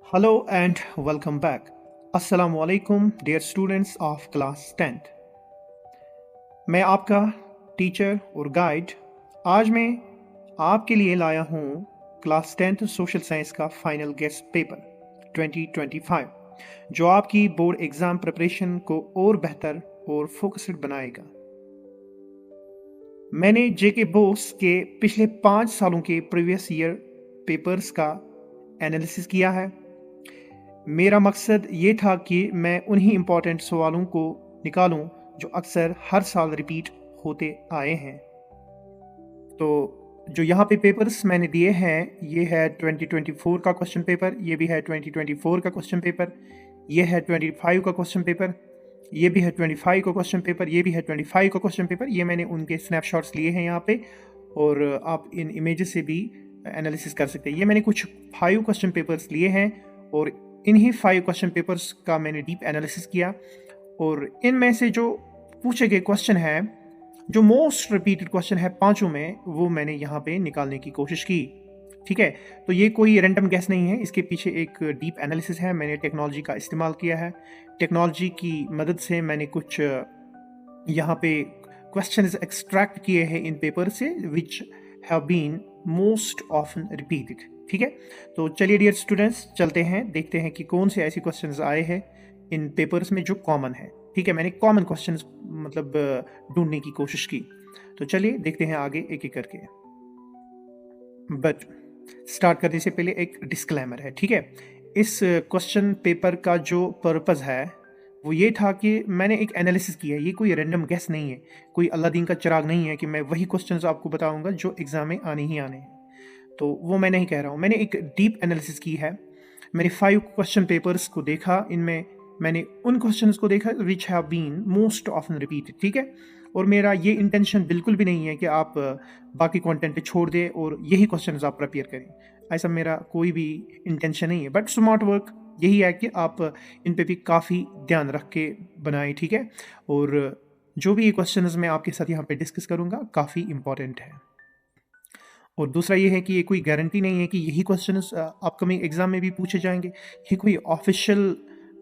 Hello and welcome back. Assalamu alaikum dear students of class 10th. मैं आपका teacher और guide आज मैं आपके लिए लाया हूँ क्लास 10th सोशल साइंस का फाइनल गेस्ट पेपर 2025 जो आपकी बोर्ड एग्ज़ाम प्रिपरेशन को और बेहतर और फोकस्ड बनाएगा। मैंने जेके बोस के पिछले 5 सालों के प्रीवियस ईयर पेपर्स का एनालिसिस किया है। मेरा मकसद ये था कि मैं उन्हीं इम्पॉर्टेंट सवालों को निकालूं जो अक्सर हर साल रिपीट होते आए हैं। तो जो यहाँ पे पेपर्स मैंने दिए हैं ये है 2024 का क्वेश्चन पेपर, ये भी है 2024 का क्वेश्चन पेपर, ये है 25 का क्वेश्चन पेपर, ये भी है 25 का क्वेश्चन पेपर, ये भी है 25 का क्वेश्चन पेपर। ये मैंने उनके स्नैपशॉट्स लिए हैं यहाँ पे और आप इन इमेजेस से भी एनालिसिस कर सकते हैं। ये मैंने कुछ 5 क्वेश्चन पेपर्स लिए हैं और इन्हीं 5 क्वेश्चन पेपर्स का मैंने डीप एनालिसिस किया और इनमें से जो पूछे गए क्वेश्चन है, जो मोस्ट रिपीटेड क्वेश्चन है पांचों में, वो मैंने यहाँ पे निकालने की कोशिश की। ठीक है, तो ये कोई रैंडम गैस नहीं है, इसके पीछे एक डीप एनालिसिस है। मैंने टेक्नोलॉजी का इस्तेमाल किया है। टेक्नोलॉजी की मदद से मैंने कुछ यहाँ पे क्वेश्चंस एक्सट्रैक्ट किए हैं इन पेपर से which have been most often repeated. ठीक है, तो चलिए डियर स्टूडेंट्स चलते हैं, देखते हैं कि कौन से ऐसे क्वेश्चंस आए हैं इन पेपर्स में जो कॉमन है। ठीक है, मैंने कॉमन क्वेश्चंस मतलब ढूंढने की कोशिश की। तो चलिए देखते हैं आगे एक एक करके। बट स्टार्ट करने से पहले एक डिस्क्लेमर है। ठीक है, इस क्वेश्चन पेपर का जो पर्पस है वो ये था कि मैंने एक एनालिसिस किया है। ये कोई रैंडम गेस नहीं है, कोई अलादीन का चिराग नहीं है कि मैं वही क्वेश्चंस आपको बताऊंगा जो एग्जाम में आने ही आने हैं। तो वो मैं नहीं कह रहा हूँ। मैंने एक डीप एनालिसिस की है। मैंने 5 क्वेश्चन पेपर्स को देखा, इनमें मैंने उन क्वेश्चंस को देखा which have been most often repeated. ठीक है, और मेरा ये इंटेंशन बिल्कुल भी नहीं है कि आप बाकी कंटेंट छोड़ दें और यही क्वेश्चंस आप प्रिपेयर करें। ऐसा मेरा कोई भी इंटेंशन नहीं है। बट स्मार्ट वर्क यही है कि आप इन पे भी काफ़ी ध्यान रख के बनाएं। ठीक है, और जो भी क्वेश्चंस मैं आपके साथ यहाँ पे डिस्कस करूँगा काफ़ी इंपॉर्टेंट है। और दूसरा ये है कि ये कोई गारंटी नहीं है कि यही क्वेश्चंस अपकमिंग एग्जाम में भी पूछे जाएंगे। ये कोई ऑफिशियल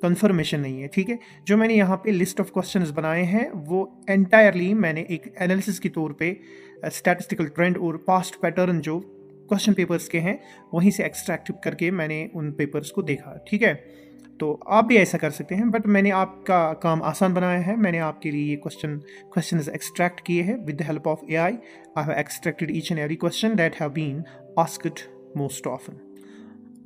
कंफर्मेशन नहीं है। ठीक है, जो मैंने यहाँ पे लिस्ट ऑफ क्वेश्चंस बनाए हैं वो एंटायरली मैंने एक एनालिसिस के तौर पे स्टैटिस्टिकल ट्रेंड और पास्ट पैटर्न जो क्वेश्चन पेपर्स के हैं वहीं से एक्सट्रैक्ट करके मैंने उन पेपर्स को देखा। ठीक है, तो आप भी ऐसा कर सकते हैं, बट मैंने आपका काम आसान बनाया है। मैंने आपके लिए ये क्वेश्चंस एक्सट्रैक्ट किए हैं with the help of AI। I have extracted each and every question that have been asked most often.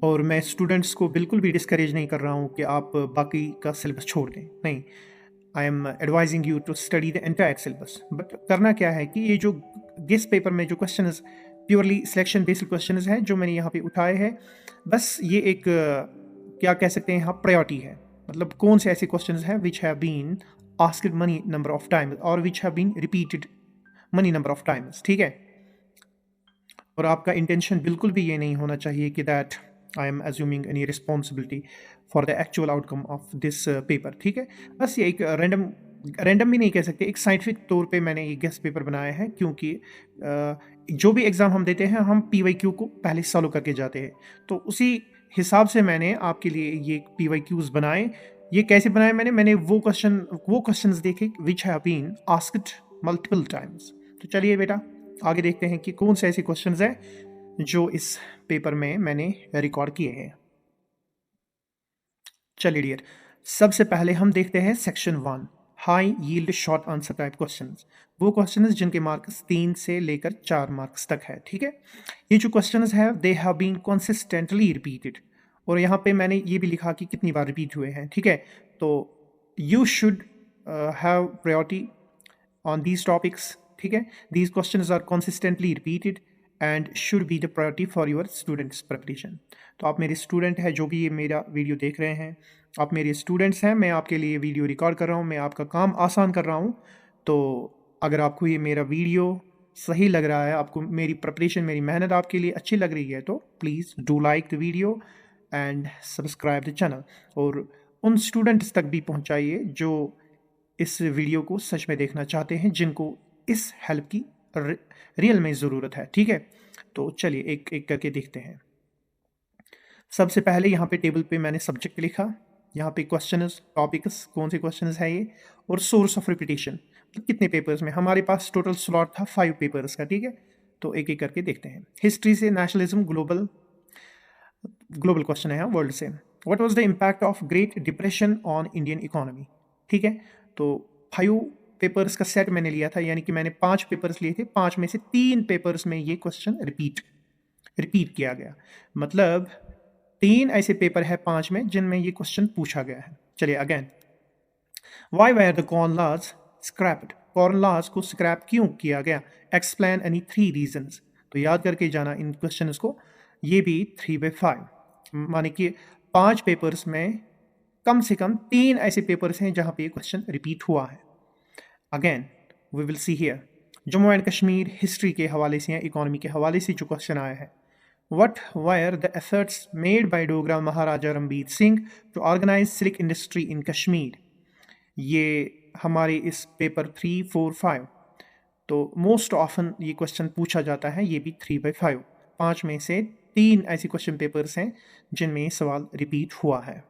और मैं स्टूडेंट्स को बिल्कुल भी डिस्करेज नहीं कर रहा हूँ कि आप बाकी का सिलेबस छोड़ दें, नहीं। I am advising you to study the entire syllabus. But करना क्या है कि ये जो गेस्ट पेपर में जो question purely selection based question हैं जो मैंने यहाँ पे उठाए हैं, बस ये एक क्या कह सकते हैं यहाँ प्रायोरिटी है। मतलब कौन से ऐसे क्वेश्चन हैं which have been asked many number of times और which have been repeated many number of times. ठीक है, और आपका इंटेंशन बिल्कुल भी ये नहीं होना चाहिए कि that I am assuming any responsibility for the actual outcome of this paper. ठीक है, बस ये एक रैंडम भी नहीं कह सकते, एक साइंटिफिक तौर पे मैंने ये गेस्ट पेपर बनाया है क्योंकि जो भी एग्ज़ाम हम देते हैं हम PYQ को पहले सॉल्व करके जाते हैं। तो उसी हिसाब से मैंने आपके लिए ये PYQs बनाए। ये कैसे बनाए मैंने वो क्वेश्चंस देखे which have been asked multiple times. तो चलिए बेटा आगे देखते हैं कि कौन से ऐसे क्वेश्चंस हैं जो इस पेपर में मैंने रिकॉर्ड किए हैं। चलिए डियर, सबसे पहले हम देखते हैं section 1 high yield short answer type questions. वो क्वेश्चंस जिनके मार्क्स 3 से लेकर 4 मार्क्स तक है। ठीक है, ये जो क्वेश्चंस है they have been consistently repeated. और यहाँ पे मैंने ये भी लिखा कि कितनी बार रिपीट हुए हैं। ठीक है, तो you should have priority on these topics। ठीक है, these questions are consistently repeated and should be the priority for your students preparation। तो आप मेरे स्टूडेंट हैं, जो भी ये मेरा वीडियो देख रहे हैं आप मेरे स्टूडेंट्स हैं। मैं आपके लिए वीडियो रिकॉर्ड कर रहा हूँ, मैं आपका काम आसान कर रहा हूँ। तो अगर आपको ये मेरा वीडियो सही लग रहा है, आपको मेरी प्रिपरेशन मेरी मेहनत आपके लिए अच्छी लग रही है, तो please do like the video and subscribe the channel. और उन स्टूडेंट्स तक भी पहुँचाइए जो इस वीडियो को सच में देखना चाहते हैं, जिनको इस हेल्प की रियल में ज़रूरत है। ठीक है, तो चलिए एक एक करके देखते हैं। सबसे पहले यहाँ पे टेबल पे मैंने सब्जेक्ट लिखा, यहाँ पे क्वेश्चंस, टॉपिक्स, कौन से क्वेश्चंस है ये, और सोर्स ऑफ रिपीटेशन, मतलब कितने पेपर्स में। हमारे पास टोटल स्लॉट था 5 पेपर्स का, ठीक है। तो एक एक करके देखते हैं। हिस्ट्री से नेशनलिज्म, ग्लोबल ग्लोबल क्वेश्चन है वर्ल्ड से। What was the impact of great depression on Indian economy, ठीक है। तो 5 पेपर्स का सेट मैंने लिया था, यानी कि मैंने 5 पेपर्स लिए थे, 5 में से 3 पेपर्स में ये क्वेश्चन रिपीट किया गया। मतलब 3 ऐसे पेपर है 5 में जिनमें ये क्वेश्चन पूछा गया है। चलिए again, why were the corn laws scrapped, corn laws को स्क्रैप क्यों किया गया, एक्सप्लेन एनी 3 रीजंस। तो याद करके जाना इन क्वेश्चंस को। ये भी 3/5, माने कि 5 पेपर्स में कम से कम 3 ऐसे पेपर्स हैं जहां पे ये क्वेश्चन रिपीट हुआ है। Again we will see here, Jammu and Kashmir history के हवाले से या इकोनॉमी के हवाले से जो क्वेश्चन आया है, what were the efforts made by Dogra Maharaja Ranbir Singh to organize silk industry in Kashmir? ये हमारे इस पेपर 3, 4, 5, तो मोस्ट ऑफन ये क्वेश्चन पूछा जाता है। ये भी 3/5, 5 में से 3 ऐसे क्वेश्चन पेपर्स हैं जिनमें ये सवाल रिपीट हुआ है।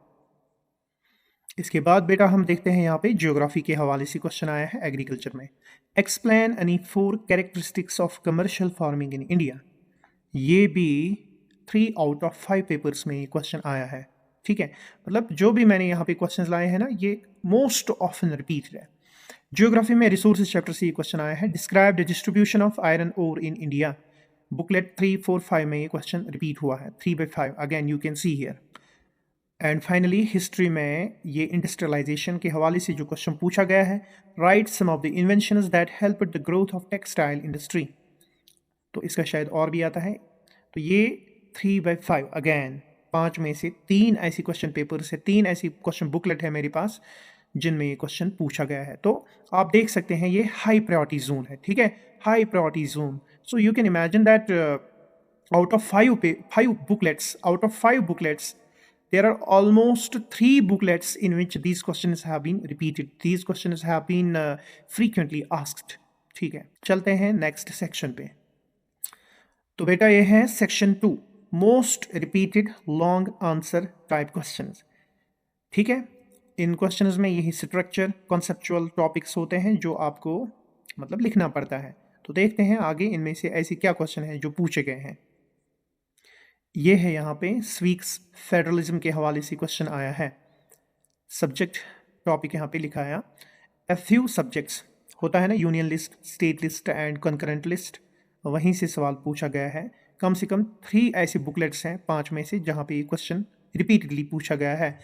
इसके बाद बेटा हम देखते हैं यहाँ पे ज्योग्राफी के हवाले से क्वेश्चन आया है एग्रीकल्चर में। Explain any 4 characteristics of commercial farming in India. ये भी 3 आउट ऑफ 5 पेपर्स में ये क्वेश्चन आया है, ठीक है। मतलब जो भी मैंने यहाँ पे क्वेश्चंस लाए हैं ना, ये मोस्ट ऑफन रिपीटेड है। ज्योग्राफी में रिसोर्सेज चैप्टर से ये क्वेश्चन आया है, describe the distribution of iron ore in India. Booklet 3, 4, 5 में ये क्वेश्चन रिपीट हुआ है, 3/5, again you can see here. And finally history में ये इंडस्ट्रियलाइजेशन के हवाले से जो क्वेश्चन पूछा गया है, write some of the inventions that help the growth of textile industry. तो इसका शायद और भी आता है। तो ये 3/5, अगेन 5 में से 3 ऐसी क्वेश्चन पेपर से 3 ऐसी क्वेश्चन बुकलेट है मेरे पास जिनमें ये क्वेश्चन पूछा गया है। तो आप देख सकते हैं ये हाई प्रायोरिटी जोन है, ठीक है, high priority zone. So you can imagine that out of 5 booklets, there are almost 3 booklets in which these questions have been repeated. These questions have been frequently asked. ठीक है, चलते हैं next section पे। तो बेटा ये है section 2, most repeated long answer type questions, ठीक है। इन क्वेश्चंस में यही स्ट्रक्चर, कॉन्सेप्चुअल टॉपिक्स होते हैं जो आपको मतलब लिखना पड़ता है। तो देखते हैं आगे इनमें से ऐसे क्या क्वेश्चन हैं जो पूछे गए हैं। ये है यहाँ पे स्वीक्स फेडरलिज्म के हवाले से क्वेश्चन आया है। सब्जेक्ट टॉपिक यहाँ पे लिखा है, ए फ्यू सब्जेक्ट्स होता है ना, union list, state list and concurrent list, वहीं से सवाल पूछा गया है। कम से कम 3 ऐसे बुकलेट्स हैं 5 में से जहाँ पे ये क्वेश्चन रिपीटेडली पूछा गया है।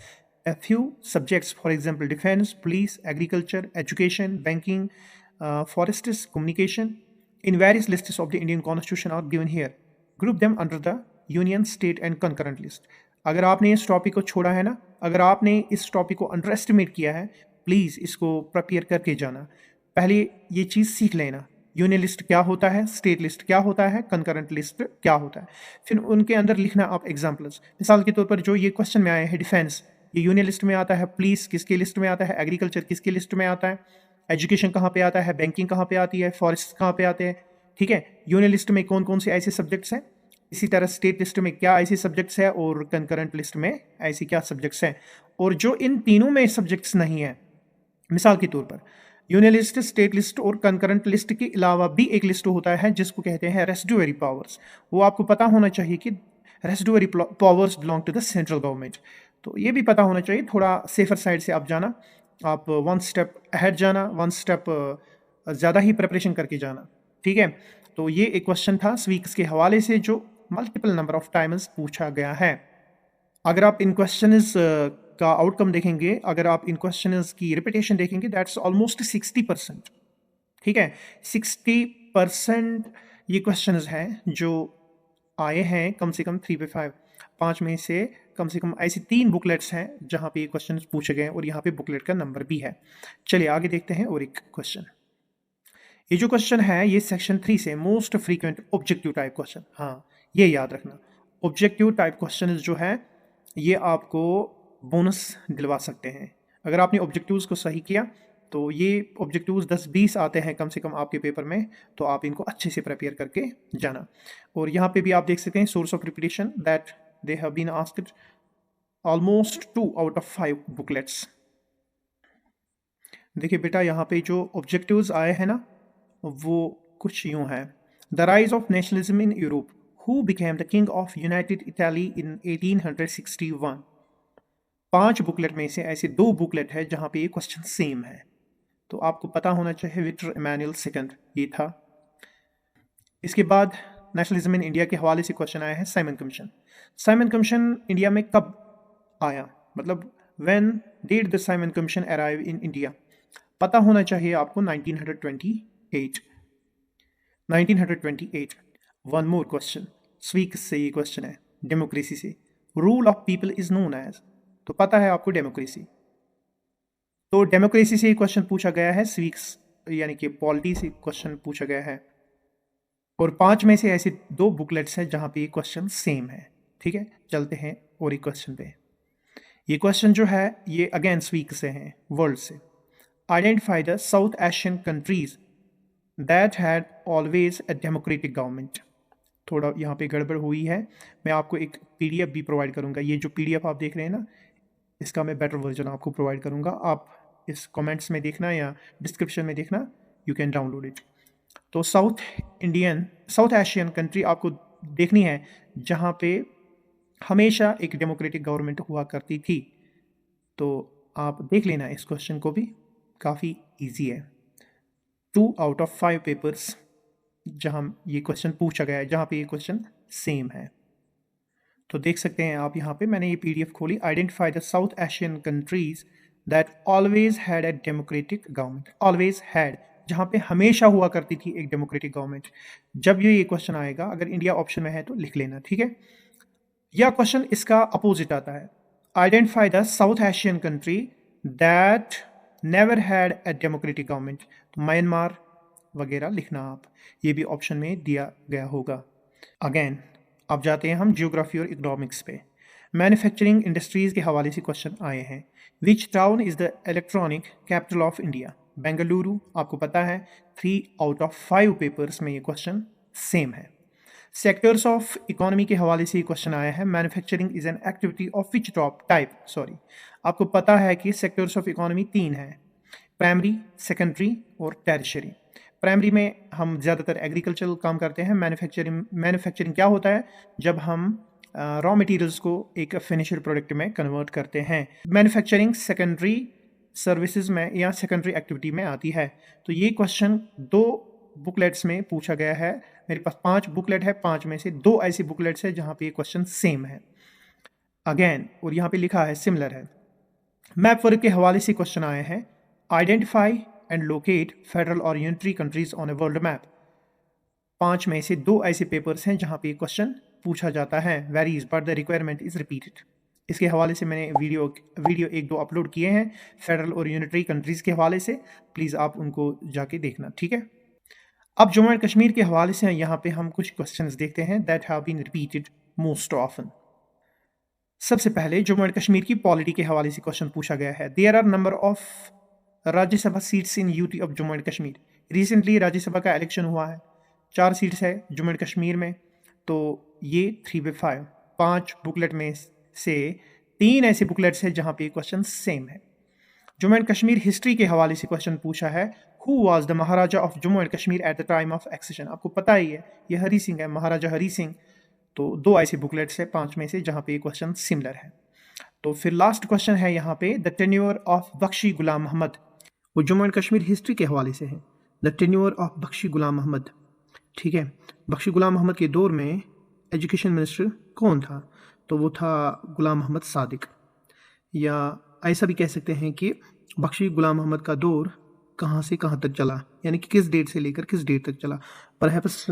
A few subjects, for example defence, police, agriculture, education, banking, forests, communication in various lists of the Indian constitution are given here, group them under the union, state and concurrent list. अगर आपने इस topic को छोड़ा है ना, अगर आपने इस टॉपिक को अंडर एस्टिमेट किया है, प्लीज़ इसको प्रिपेयर करके जाना। पहले ये चीज़ सीख लेना, यूनियन लिस्ट क्या होता है, स्टेट लिस्ट क्या होता है, कंकरेंट लिस्ट क्या होता है, फिर उनके अंदर लिखना आप एग्जाम्पल्स। मिसाल के तौर पर जो ये क्वेश्चन में आया है डिफेंस, ये यूनियन लिस्ट में आता है, पुलिस किसके लिस्ट में आता है, एग्रीकल्चर किसके लिस्ट में आता है, एजुकेशन कहाँ पे आता है, बैंकिंग कहाँ पे आती है, फॉरेस्ट कहाँ पे आते हैं, ठीक है। यूनियन लिस्ट में कौन कौन से ऐसे सब्जेक्ट्स हैं, इसी तरह स्टेट लिस्ट में क्या ऐसे सब्जेक्ट्स हैं, और कंकरेंट लिस्ट में ऐसे क्या सब्जेक्ट्स हैं। और जो इन तीनों में सब्जेक्ट्स नहीं हैं, मिसाल के तौर पर यूनियन लिस्ट, स्टेट लिस्ट और कंकरेंट लिस्ट के अलावा भी एक लिस्ट होता है जिसको कहते हैं रेसिडुअरी पावर्स। वो आपको पता होना चाहिए कि residuary powers belong to the central government. तो ये भी पता होना चाहिए, थोड़ा सेफर साइड से आप जाना, आप 1 स्टेप अहेड जाना, 1 स्टेप ज़्यादा ही प्रिपरेशन करके जाना, ठीक है। तो ये एक क्वेश्चन था स्वीक्स के हवाले से जो मल्टीपल नंबर ऑफ टाइम्स पूछा गया है। अगर आप इन क्वेश्चंस का आउटकम देखेंगे, अगर आप इन क्वेश्चंस की रिपीटेशन देखेंगे, दैट्स ऑलमोस्ट 60%, ठीक है। 60% ये क्वेश्चंस हैं जो आए हैं कम से कम 3/5, 5 में से कम ऐसे 3 बुकलेट्स हैं जहाँ पे ये क्वेश्चंस पूछे गए हैं, और यहाँ पे बुकलेट का नंबर भी है। चलिए आगे देखते हैं और एक क्वेश्चन। ये जो क्वेश्चन है ये सेक्शन 3 से most frequent objective type question, हाँ ये याद रखना। ऑब्जेक्टिव टाइप क्वेश्चन जो है ये आपको बोनस दिलवा सकते हैं। अगर आपने ऑब्जेक्टिव्स को सही किया तो ये ऑब्जेक्टिव्स 10-20 आते हैं कम से कम आपके पेपर में, तो आप इनको अच्छे से प्रिपेयर करके जाना। और यहाँ पे भी आप देख सकते हैं source of repetition, that They have been asked almost 2 out of 5 booklets. देखिए बेटा, यहाँ पे जो ऑब्जेक्टिव्स आए हैं ना, वो कुछ यूं है। The rise of nationalism in Europe, who became the king of United Italy in 1861। 5 booklet में से ऐसे 2 बुकलेट है जहाँ पे ये क्वेश्चन सेम है, तो आपको पता होना चाहिए विक्टर इमैनुअल सेकंड ये था। इसके बाद नेशनलिज्म इन इंडिया के हवाले से क्वेश्चन आया है Simon commission. Simon commission India में कब आया, मतलब when did the Simon commission arrive in India. पता होना चाहिए आपको 1928। 1928। वन मोर क्वेश्चन, स्वीक से ये क्वेश्चन है, डेमोक्रेसी से। Rule of people is known as, तो पता है आपको डेमोक्रेसी, तो डेमोक्रेसी से ये क्वेश्चन पूछा गया है, स्वीक्स यानी कि पॉलिटी से क्वेश्चन पूछा गया है। और 5 में से ऐसे 2 बुकलेट्स हैं जहां पे ये क्वेश्चन सेम है। ठीक है, चलते हैं और एक क्वेश्चन पे। ये क्वेश्चन जो है ये अगेन स्वीक से है, वर्ल्ड से। Identify the south Asian countries that had always a democratic government. थोड़ा यहाँ पे गड़बड़ हुई है, मैं आपको एक पीडीएफ भी प्रोवाइड करूँगा। ये जो पीडीएफ आप देख रहे हैं ना, इसका मैं बेटर वर्जन आपको प्रोवाइड करूँगा। आप इस कमेंट्स में देखना या डिस्क्रिप्शन में देखना, यू कैन डाउनलोड इट। तो साउथ एशियन कंट्री आपको देखनी है जहाँ पे हमेशा एक डेमोक्रेटिक गवर्नमेंट हुआ करती थी, तो आप देख लेना इस क्वेश्चन को भी, काफ़ी इजी है। 2 आउट ऑफ 5 पेपर्स जहाँ ये क्वेश्चन पूछा गया है, जहाँ पे ये क्वेश्चन सेम है। तो देख सकते हैं आप यहाँ पे, मैंने ये पीडीएफ खोली। Identify the south Asian countries that always had a democratic government. Always had, जहाँ पे हमेशा हुआ करती थी एक डेमोक्रेटिक गवर्नमेंट। जब ये क्वेश्चन आएगा, अगर इंडिया ऑप्शन में है तो लिख लेना, ठीक है। यह क्वेश्चन इसका अपोजिट आता है। Identify the south Asian country that never had a democratic government, तो म्यांमार वगैरह लिखना आप, ये भी ऑप्शन में दिया गया होगा। अगेन अब जाते हैं हम जियोग्राफी और इकोनॉमिक्स पे। मैन्युफैक्चरिंग इंडस्ट्रीज के हवाले से क्वेश्चन आए हैं। Which town is the electronic capital of India. Bengaluru, आपको पता है 3 आउट ऑफ 5 पेपर्स में ये क्वेश्चन सेम है। सेक्टर्स ऑफ इकोनॉमी के हवाले से ये क्वेश्चन आया है। Manufacturing is an activity of which type. आपको पता है कि सेक्टर्स ऑफ इकोनॉमी 3 है, प्राइमरी, सेकेंडरी और टैरिशरी। प्राइमरी में हम ज़्यादातर एग्रीकल्चरल काम करते हैं। मैन्युफैक्चरिंग क्या होता है, जब हम रॉ मटेरियल्स को एक फिनिशड प्रोडक्ट में कन्वर्ट करते हैं। मैन्युफैक्चरिंग सेकेंडरी सर्विसेज में या सेकेंडरी एक्टिविटी में आती है। तो ये क्वेश्चन 2 बुकलेट्स में पूछा गया है। मेरे पास 5 बुकलेट है, 5 में से 2 ऐसी बुकलेट्स है जहाँ पे ये क्वेश्चन सेम है अगेन, और यहाँ पे लिखा है सिमिलर है। मैप वर्क के हवाले से क्वेश्चन आए हैं। आइडेंटिफाई एंड लोकेट फेडरल और unitary countries on a world map. 5 में से 2 ऐसे पेपर्स हैं जहाँ पे क्वेश्चन पूछा जाता है। Varies but the requirement is repeated. इसके हवाले से मैंने वीडियो 1-2 अपलोड किए हैं फेडरल और यूनिटरी कंट्रीज के हवाले से, प्लीज़ आप उनको जाके देखना, ठीक है। अब जम्मू एंड कश्मीर के हवाले से यहाँ पे हम कुछ क्वेश्चंस देखते हैं that have been repeated most often. सबसे पहले जम्मू एंड कश्मीर की पॉलिटी के हवाले से क्वेश्चन पूछा गया है। There are number of Rajya Sabha seats in UT of Jammu and Kashmir. Recently Rajya Sabha का इलेक्शन हुआ है, 4 सीट्स है जम्मू एंड कश्मीर में, तो ये 3/5। 5 बुकलेट में से 3 ऐसे बुकलेट्स हैं जहाँ पे क्वेश्चन सेम है। जम्मू एंड कश्मीर हिस्ट्री के हवाले से क्वेश्चन पूछा है। Who was the Maharaja of Jammu and Kashmir at the time of accession. आपको पता ही है ये हरी सिंह है, महाराजा हरी सिंह। तो 2 ऐसे बुकलेट्स है 5 में से जहाँ पे क्वेश्चन सिमिलर है। तो फिर लास्ट क्वेश्चन है यहाँ पे, the tenure of Bakshi Ghulam Mohammad, वो जम्मू एंड कश्मीर हिस्ट्री के हवाले से है। The tenure of Bakshi Ghulam Mohammad, ठीक है। बख्शी गुलाम मोहम्मद के दौर में एजुकेशन मिनिस्टर कौन था, तो वो था गुलाम मोहम्मद सादिक। या ऐसा भी कह सकते हैं कि बख्शी गुलाम मोहम्मद का दौर कहाँ से कहाँ तक चला, यानी कि किस डेट से लेकर किस डेट तक चला। परहैप्स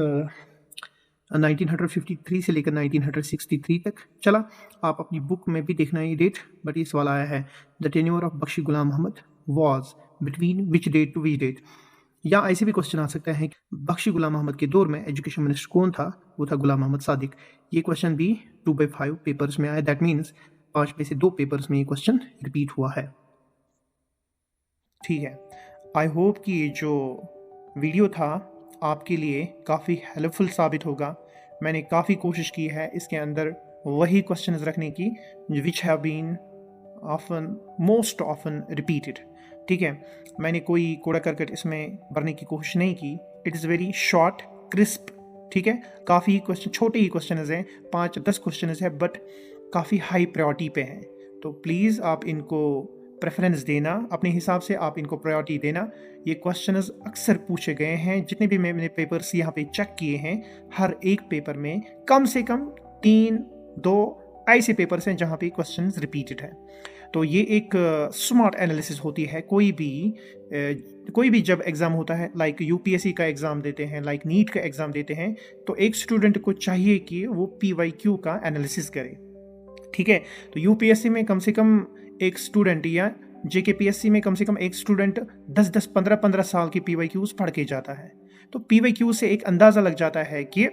1953 से लेकर 1963 तक चला। आप अपनी बुक में भी देखना ये डेट, बट इस वाला आया है the tenure of Bakshi Ghulam Mohammad was between which date to which date. या ऐसे भी क्वेश्चन आ सकता है कि बख्शी गुलाम मोहम्मद के दौर में एजुकेशन मिनिस्टर कौन था, वो था गुलाम मोहम्मद सादिक। ये क्वेश्चन भी 2/5 पेपर्स में आया, दैट मीन्स 5 में से 2 पेपर्स में ये क्वेश्चन रिपीट हुआ है, ठीक है। आई होप कि ये जो वीडियो था आपके लिए काफ़ी हेल्पफुल साबित होगा। मैंने काफ़ी कोशिश की है इसके अंदर वही क्वेश्चंस रखने की which have been often most often repeated. ठीक है, मैंने कोई कूड़ा करकट इसमें भरने की कोशिश नहीं की। It is very short crisp. ठीक है, काफ़ी क्वेश्चन, छोटे ही क्वेश्चन हैं, 5-10 क्वेश्चन है, बट काफ़ी हाई प्रायोरिटी पे हैं। तो प्लीज़ आप इनको प्रेफरेंस देना, अपने हिसाब से आप इनको प्रायोरिटी देना। ये क्वेश्चंस अक्सर पूछे गए हैं, जितने भी मैंने पेपर्स यहाँ पे चेक किए हैं, हर एक पेपर में कम से कम 3-2 ऐसे पेपर्स हैं जहाँ पे क्वेश्चंस रिपीटेड है। तो ये एक स्मार्ट एनालिसिस होती है। कोई भी जब एग्ज़ाम होता है, लाइक यूपीएससी का एग्ज़ाम देते हैं, लाइक नीट का एग्ज़ाम देते हैं, तो एक स्टूडेंट को चाहिए कि वो पीवाईक्यू का एनालिसिस करे। ठीक है, तो यूपीएससी में कम से कम एक स्टूडेंट, या जेकेपीएससी में कम से कम एक स्टूडेंट 10-10, 15-15 साल की पीवाईक्यूज पढ़ के जाता है। तो पीवाईक्यू से एक अंदाज़ा लग जाता है कि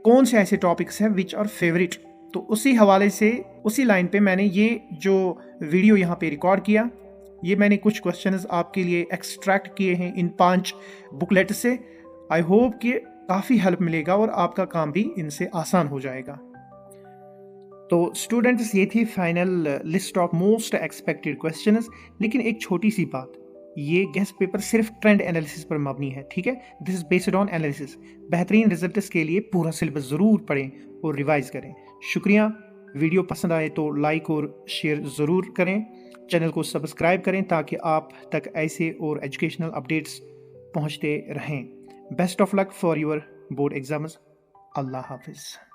कौन से ऐसे टॉपिक्स हैं विच आर फेवरेट। तो उसी हवाले से, उसी लाइन पे मैंने ये जो वीडियो यहाँ पे रिकॉर्ड किया, ये मैंने कुछ क्वेश्चंस आपके लिए एक्सट्रैक्ट किए हैं इन 5 बुकलेट से। आई होप कि काफ़ी हेल्प मिलेगा और आपका काम भी इनसे आसान हो जाएगा। तो स्टूडेंट्स, ये थी final list of most expected questions. लेकिन एक छोटी सी बात, ये गेस्ट पेपर सिर्फ ट्रेंड एनालिसिस पर मबनी है। ठीक है, this is based on analysis. बेहतरीन रिजल्ट्स के लिए पूरा सिलेबस ज़रूर पढ़ें और रिवाइज करें। शुक्रिया। वीडियो पसंद आए तो लाइक और शेयर ज़रूर करें। चैनल को सब्सक्राइब करें ताकि आप तक ऐसे और एजुकेशनल अपडेट्स पहुंचते रहें। Best of luck for your board exams. Allah हाफिज़।